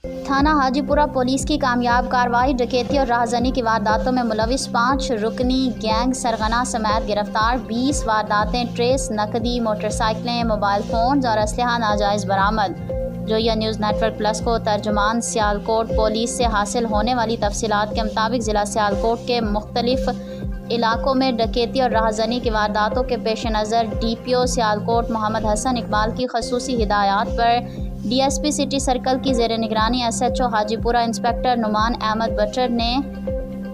تھانہ حاجی پورہ پولیس کی کامیاب کارروائی، ڈکیتی اور راہزنی کی وارداتوں میں ملوث 5 رکنی گینگ سرغنہ سمیت گرفتار، 20 وارداتیں ٹریس، نقدی، موٹر سائیکلیں، موبائل فونز اور اسلحہ ناجائز برآمد۔ جویا نیوز نیٹ ورک پلس کو ترجمان سیالکوٹ پولیس سے حاصل ہونے والی تفصیلات کے مطابق ضلع سیالکوٹ کے مختلف علاقوں میں ڈکیتی اور راہزنی کی وارداتوں کے پیش نظر D P O Sialkot Muhammad Hasan Iqbal کی خصوصی ہدایات پر D S P city circle کی زیر نگرانی S H O Hajipura inspector Noman Ahmed Buttar نے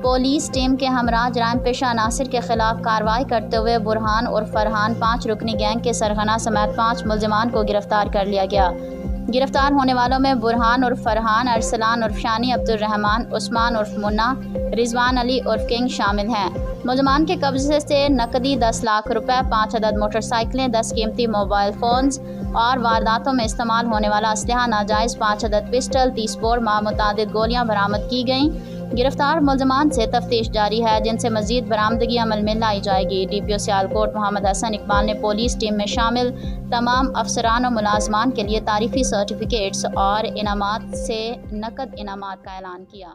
پولیس ٹیم کے ہمراہ جرائم پیشہ عناصر کے خلاف کارروائی کرتے ہوئے برہان اور فرحان 5 رکنی گینگ کے سرغنہ سمیت 5 ملزمان کو گرفتار کر لیا گیا۔ گرفتار ہونے والوں میں برہان اور فرحان، ارسلان عرف شانی، عبد الرحمان، عثمان عرف منا، رضوان علی عرف کنگ شامل ہیں۔ ملزمان کے قبضے سے نقدی 10 لاکھ روپے، 5 عدد موٹر سائیکلیں، 10 قیمتی موبائل فونز اور وارداتوں میں استعمال ہونے والا اسلحہ ناجائز 5 عدد پسٹل، 30 بور متعدد گولیاں برآمد کی گئیں۔ گرفتار ملزمان سے تفتیش جاری ہے، جن سے مزید برآمدگی عمل میں لائی جائے گی۔ D P O Sialkot Muhammad Hasan Iqbal نے پولیس ٹیم میں شامل تمام افسران و ملازمان کے لیے تعریفی سرٹیفکیٹس اور انعامات سے نقد انعامات کا اعلان کیا۔